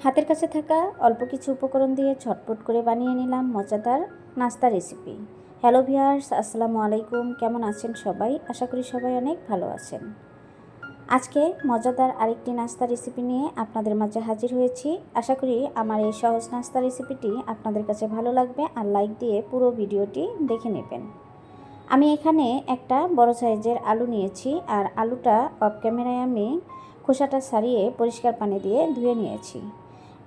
হাতের কাছে থাকা অল্প কিছু উপকরণ দিয়ে ঝটপট করে বানিয়ে নিলাম মজাদার নাস্তা রেসিপি। হ্যালো ভিউয়ার্স, আসসালামু আলাইকুম। কেমন আছেন সবাই? আশা করি সবাই অনেক ভালো আছেন। আজকে মজাদার আরেকটি নাস্তা রেসিপি নিয়ে আপনাদের মাঝে হাজির হয়েছি। আশা করি আমার এই সহজ নাস্তা রেসিপিটি আপনাদের কাছে ভালো লাগবে আর লাইক দিয়ে পুরো ভিডিওটি দেখে নেবেন। আমি এখানে একটা বড় সাইজের আলু নিয়েছি আর আলুটা অফ ক্যামেরায় আমি খোসাটা ছাড়িয়ে পরিষ্কার পানি দিয়ে ধুয়ে নিয়েছি।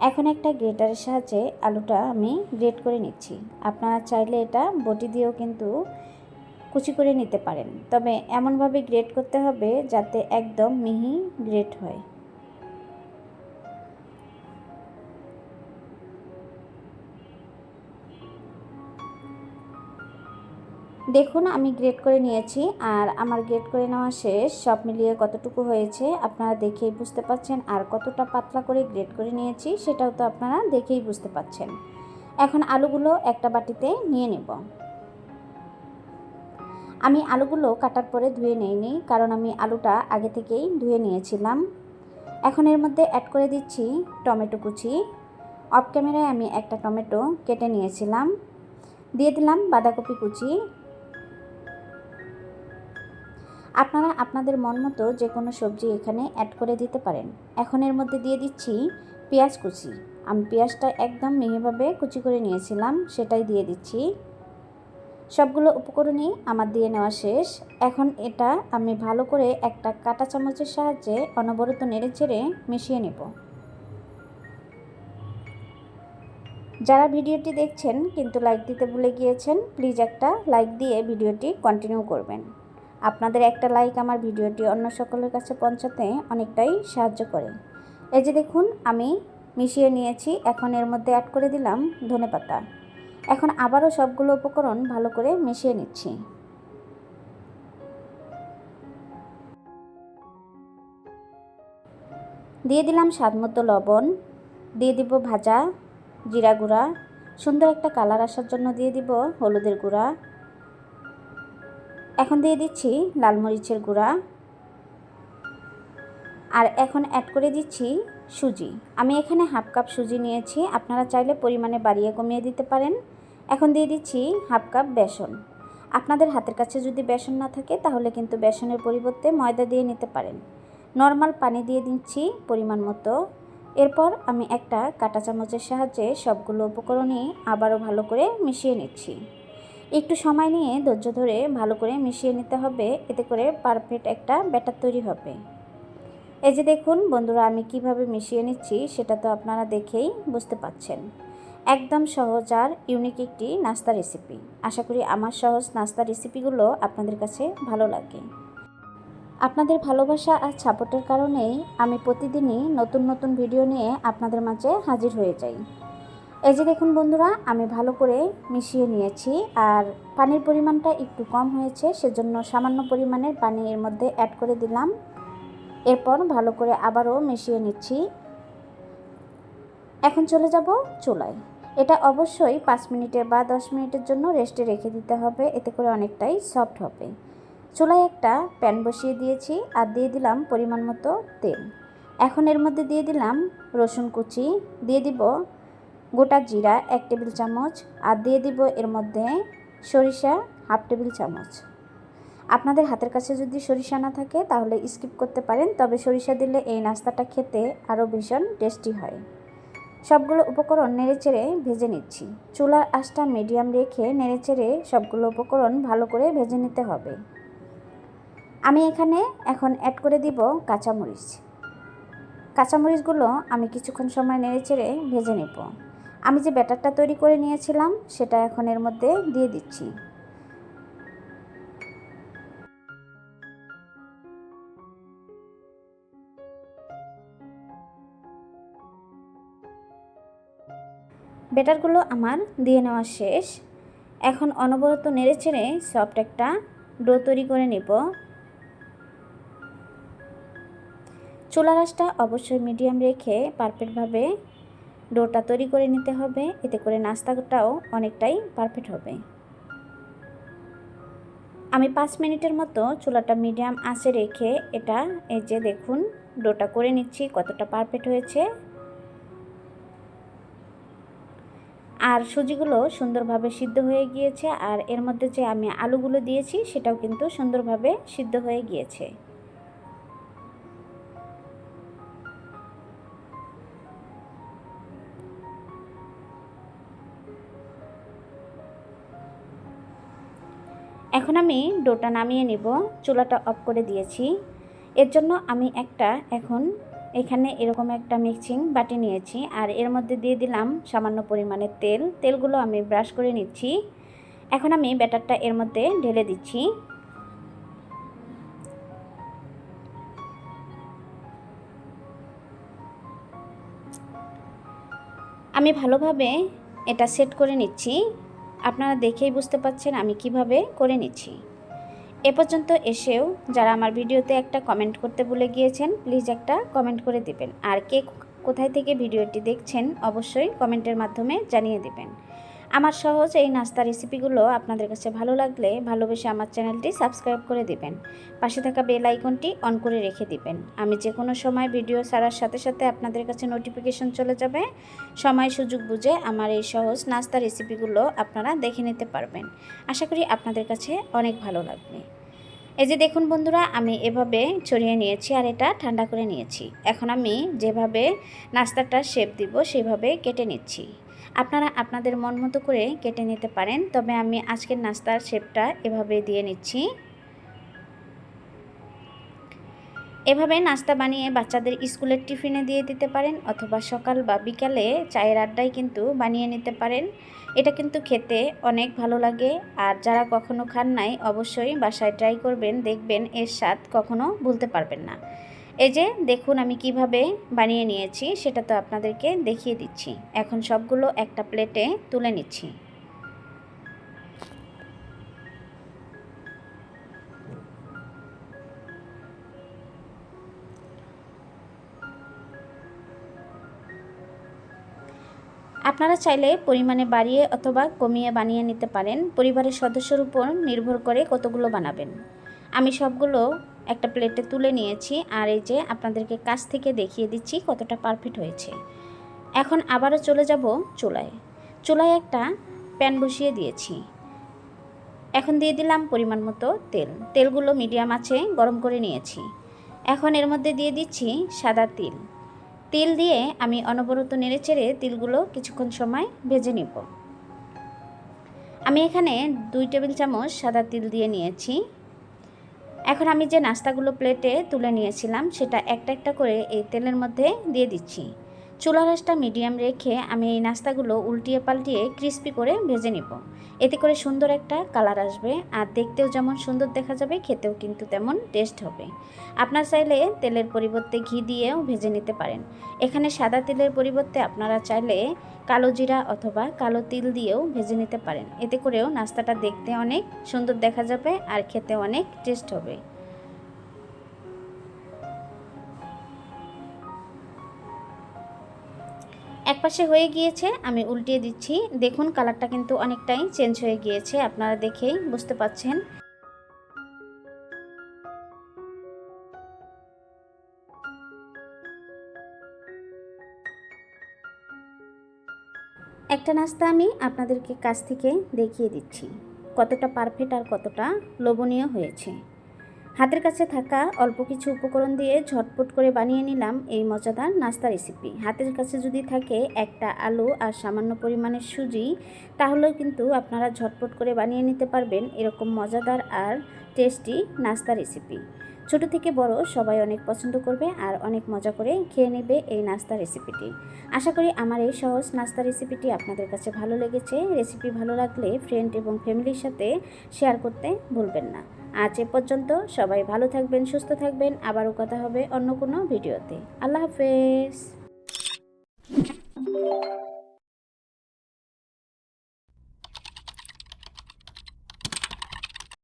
এখন একটা গ্রেটারের সাহায্যে আলুটা আমি গ্রেট করে নিচ্ছি। আপনারা চাইলে এটা বটি দিয়েও কিন্তু কুচি করে নিতে পারেন, তবে এমনভাবে গ্রেট করতে হবে যাতে একদম মিহি গ্রেট হয়। দেখুন আমি গ্রেট করে নিয়েছি আর আমার গ্রেট করে নেওয়া শেষ। সব মিলিয়ে কতটুকু হয়েছে আপনারা দেখেই বুঝতে পাচ্ছেন, আর কতটা পাতলা করে গ্রেট করে নিয়েছি সেটাও তো আপনারা দেখেই বুঝতে পাচ্ছেন। এখন আলুগুলো একটা বাটিতে নিয়ে নেব। আমি আলুগুলো কাটার পরে ধুয়ে নেইনি, কারণ আমি আলুটা আগে থেকেই ধুয়ে নিয়েছিলাম। এখন এর মধ্যে অ্যাড করে দিচ্ছি টমেটো কুচি। অফ ক্যামেরায় আমি একটা টমেটো কেটে নিয়েছিলাম। দিয়ে দিলাম বাঁধাকপি কুচি। আপনারা আপনাদের মন মতো যে কোনো সবজি এখানে অ্যাড করে দিতে পারেন। এখন এর মধ্যে দিয়ে দিচ্ছি পেঁয়াজ কুচি। আমি পেঁয়াজটা একদম মিহিভাবে কুচি করে নিয়েছিলাম, সেটাই দিয়ে দিচ্ছি। সবগুলো উপকরণই আমার দিয়ে নেওয়া শেষ। এখন এটা আমি ভালো করে একটা কাঁটা চামচের সাহায্যে অনবরত নেড়েচেড়ে মিশিয়ে নেব। যারা ভিডিওটি দেখছেন কিন্তু লাইক দিতে ভুলে গিয়েছেন, প্লিজ একটা লাইক দিয়ে ভিডিওটি কন্টিনিউ করবেন। আপনাদের একটা লাইক আমার ভিডিওটি অন্য সকলের কাছে পৌঁছাতে অনেকটাই সাহায্য করে। এই যে দেখুন আমি মিশিয়ে নিয়েছি। এখন এর মধ্যে অ্যাড করে দিলাম ধনেপাতা। এখন আবারও সবগুলো উপকরণ ভালো করে মিশিয়ে নিচ্ছি। দিয়ে দিলাম স্বাদমতো লবণ, দিয়ে দিব ভাজা জিরা গুঁড়া, সুন্দর একটা কালার আসার জন্য দিয়ে দিব হলুদের গুঁড়া। এখন দিয়ে দিচ্ছি লাল মরিচের গুঁড়া, আর এখন অ্যাড করে দিচ্ছি সুজি। আমি এখানে হাফ কাপ সুজি নিয়েছি, আপনারা চাইলে পরিমাণে বাড়িয়ে কমিয়ে দিতে পারেন। এখন দিয়ে দিচ্ছি হাফ কাপ বেসন। আপনাদের হাতের কাছে যদি বেসন না থাকে তাহলে কিন্তু বেসনের পরিবর্তে ময়দা দিয়ে নিতে পারেন। নর্মাল পানি দিয়ে দিচ্ছি পরিমাণ মতো। এরপর আমি একটা কাঁটা চামচের সাহায্যে সবগুলো উপকরণই আবারও ভালো করে মিশিয়ে নিচ্ছি। একটু সময় নিয়ে ধৈর্য ধরে ভালো করে মিশিয়ে নিতে হবে, এতে করে পারফেক্ট একটা ব্যাটার তৈরি হবে। এই যে দেখুন বন্ধুরা আমি কিভাবে মিশিয়ে নিচ্ছি সেটা তো আপনারা দেখেই বুঝতে পাচ্ছেন। একদম সহজ আর ইউনিক একটি নাস্তা রেসিপি। আশা করি আমার সহজ নাস্তা রেসিপিগুলো আপনাদের কাছে ভালো লাগে। আপনাদের ভালোবাসা আর সাপোর্টের কারণেই আমি প্রতিদিনই নতুন নতুন ভিডিও নিয়ে আপনাদের মাঝে হাজির হয়ে যাই। এই যে দেখুন বন্ধুরা আমি ভালো করে মিশিয়ে নিয়েছি, আর পানির পরিমাণটা একটু কম হয়েছে, সেজন্য সামান্য পরিমাণের পানি এর মধ্যে অ্যাড করে দিলাম। এরপর ভালো করে আবারও মিশিয়ে নিচ্ছি। এখন চলে যাব চুলায়। এটা অবশ্যই 5 মিনিটের বা 10 মিনিটের জন্য রেস্টে রেখে দিতে হবে, এতে করে অনেকটাই সফট হবে। চুলায় একটা প্যান বসিয়ে দিয়েছি আর দিয়ে দিলাম পরিমাণ মতো তেল। এখন এর মধ্যে দিয়ে দিলাম রসুন কুচি, দিয়ে দিব গোটা জিরা 1 টেবিল চামচ, আর দিয়ে দিব এর মধ্যে সরিষা হাফ টেবিল চামচ। আপনাদের হাতের কাছে যদি সরিষা না থাকে তাহলে স্কিপ করতে পারেন, তবে সরিষা দিলে এই নাস্তাটা খেতে আরও ভীষণ টেস্টি হয়। সবগুলো উপকরণ নেড়েচেড়ে ভেজে নিচ্ছি। চুলার আঁচটা মিডিয়াম রেখে নেড়েচেড়ে সবগুলো উপকরণ ভালো করে ভেজে নিতে হবে। আমি এখানে এখন অ্যাড করে দিব কাঁচামরিচ। কাঁচামরিচগুলো আমি কিছুক্ষণ সময় নেড়েচেড়ে ভেজে নেব। আমি যে ব্যাটারটা তৈরি করে নিয়েছিলাম সেটা এখন এর মধ্যে দিয়ে দিচ্ছি। ব্যাটারগুলো আমার দিয়ে নেওয়া শেষ। এখন অনবরত নেড়েচেড়ে সফট একটা ডো তৈরি করে নেব। চুলার আঁচটা অবশ্যই মিডিয়াম রেখে পারফেক্টভাবে ডোটা তৈরি করে নিতে হবে, এতে করে নাস্তাটাও অনেকটাই পারফেক্ট হবে। আমি 5 মিনিটের মতো চুলাটা মিডিয়াম আঁচে রেখে এটা এই যে দেখুন ডোটা করে নিচ্ছি কতটা পারফেক্ট হয়েছে। আর সুজিগুলো সুন্দরভাবে সিদ্ধ হয়ে গিয়েছে, আর এর মধ্যে যে আমি আলুগুলো দিয়েছি সেটাও কিন্তু সুন্দরভাবে সিদ্ধ হয়ে গিয়েছে। এখন আমি ডোটা নামিয়ে নিব। চুলাটা অফ করে দিয়েছি। এর জন্য আমি এখন এখানে এরকম একটা মিক্সিং বাটি নিয়েছি, আর এর মধ্যে দিয়ে দিলাম সামান্য পরিমাণে তেলগুলো আমি ব্রাশ করে নিচ্ছি। এখন আমি ব্যাটারটা এর মধ্যে ঢেলে দিচ্ছি। আমি ভালোভাবে এটা সেট করে নিচ্ছি। আপনারা দেখেই বুঝতে পারছেন আমি কিভাবে করে নিচ্ছি। এ পর্যন্ত এসেও যারা আমার ভিডিওতে একটা কমেন্ট করতে ভুলে গিয়েছেন, প্লিজ একটা কমেন্ট করে দিবেন। আর কে কোথায় থেকে ভিডিওটি দেখছেন অবশ্যই কমেন্টের মাধ্যমে জানিয়ে দিবেন। আমার সহজ এই নাস্তা রেসিপিগুলো আপনাদের কাছে ভালো লাগলে ভালোবেসে আমার চ্যানেলটি সাবস্ক্রাইব করে দিবেন। পাশে থাকা বেল আইকনটি অন করে রেখে দিবেন। আমি যে কোনো সময় ভিডিও ছাড়ার সাথে সাথে আপনাদের কাছে নোটিফিকেশন চলে যাবে। সময় সুযোগ বুঝে আমার এই সহজ নাস্তা রেসিপিগুলো আপনারা দেখে নিতে পারবেন। আশা করি আপনাদের কাছে অনেক ভালো লাগবে। এই যে দেখুন বন্ধুরা, আমি এভাবে ছড়িয়ে নিয়েছি আর এটা ঠান্ডা করে নিয়েছি। এখন আমি যেভাবে নাস্তাটা শেপ দিব সেভাবে কেটে নিচ্ছি। আপনারা আপনাদের মন মতো করে কেটে নিতে পারেন, তবে আমি আজকের নাস্তার শেপটা এভাবে দিয়ে নিচ্ছি। এভাবে নাস্তা বানিয়ে বাচ্চাদের স্কুলের টিফিনে দিয়ে দিতে পারেন, অথবা সকাল বা বিকালে চায়ের আড্ডায় কিন্তু বানিয়ে নিতে পারেন। এটা কিন্তু খেতে অনেক ভালো লাগে, আর যারা কখনো খান নাই অবশ্যই বাসায় ট্রাই করবেন, দেখবেন এর স্বাদ কখনো ভুলতে পারবেন না। এই যে দেখুন আমি কিভাবে বানিয়ে নিয়েছি সেটা তো আপনাদেরকে দেখিয়ে দিচ্ছি। এখন সবগুলো একটা প্লেটে তুলে নিচ্ছি। আপনারা চাইলে পরিমাণে বাড়িয়ে অথবা কমিয়ে বানিয়ে নিতে পারেন। পরিবারের সদস্যের উপর নির্ভর করে কতগুলো বানাবেন। আমি সবগুলো একটা প্লেটে তুলে নিয়েছি, আর এই যে আপনাদেরকে কাছ থেকে দেখিয়ে দিচ্ছি কতটা পারফেক্ট হয়েছে। এখন আবারও চলে যাব চুলায় একটা প্যান বসিয়ে দিয়েছি। এখন দিয়ে দিলাম পরিমাণ মতো তেলগুলো মিডিয়াম আঁচে গরম করে নিয়েছি। এখন এর মধ্যে দিয়ে দিচ্ছি সাদা তিল দিয়ে আমি অনবরত নেড়েচেড়ে তিলগুলো কিছুক্ষণ সময় ভেজে নিব। আমি এখানে 2 টেবিল চামচ সাদা তিল দিয়ে নিয়েছি। এখন আমি যে নাস্তাগুলো প্লেটে তুলে নিয়েছিলাম সেটা একটা করে এই তেলের মধ্যে দিয়ে দিচ্ছি। চুলার আঁচটা মিডিয়াম রেখে আমি এই নাস্তাগুলো উল্টিয়ে পাল্টিয়ে ক্রিস্পি করে ভেজে নিব। এতে করে সুন্দর একটা কালার আসবে, আর দেখতেও যেমন সুন্দর দেখা যাবে, খেতেও কিন্তু তেমন টেস্ট হবে। আপনার চাইলে তেলের পরিবর্তে ঘি দিয়েও ভেজে নিতে পারেন। এখানে সাদা তিলের পরিবর্তে আপনারা চাইলে কালো জিরা অথবা কালো তিল দিয়েও ভেজে নিতে পারেন। এতে করেও নাস্তাটা দেখতে অনেক সুন্দর দেখা যাবে আর খেতে অনেক টেস্ট হবে। একপাশে হয়ে গিয়েছে, আমি উল্টিয়ে দিচ্ছি। দেখুন কালারটা কিন্তু অনেকটাই চেঞ্জ হয়ে গিয়েছে, আপনারা দেখেই বুঝতে পাচ্ছেন। একটা নাস্তা আমি আপনাদেরকে কাছ থেকে দেখিয়ে দিচ্ছি কতটা পারফেক্ট আর কতটা লোভনীয় হয়েছে। হাতের কাছে থাকা অল্প কিছু উপকরণ দিয়ে ঝটপট করে বানিয়ে নিলাম এই মজাদার নাস্তা রেসিপি। হাতের কাছে যদি থাকে একটা আলু আর সামান্য পরিমাণের সুজি, তাহলেও কিন্তু আপনারা ঝটপট করে বানিয়ে নিতে পারবেন এরকম মজাদার আর টেস্টি নাস্তা রেসিপি। ছোট থেকে বড় সবাই অনেক পছন্দ করবে আর অনেক মজা করে খেয়ে নেবে এই নাস্তা রেসিপিটি। আশা করি আমার এই সহজ নাস্তা রেসিপিটি আপনাদের কাছে ভালো লেগেছে। রেসিপি ভালো লাগলে ফ্রেন্ড এবং ফ্যামিলির সাথে শেয়ার করতে ভুলবেন না। আজ এ পর্যন্ত, সবাই ভালো থাকবেন, সুস্থ থাকবেন। আবারও কথা হবে অন্য কোনো ভিডিওতে। আল্লাহ হাফেজ।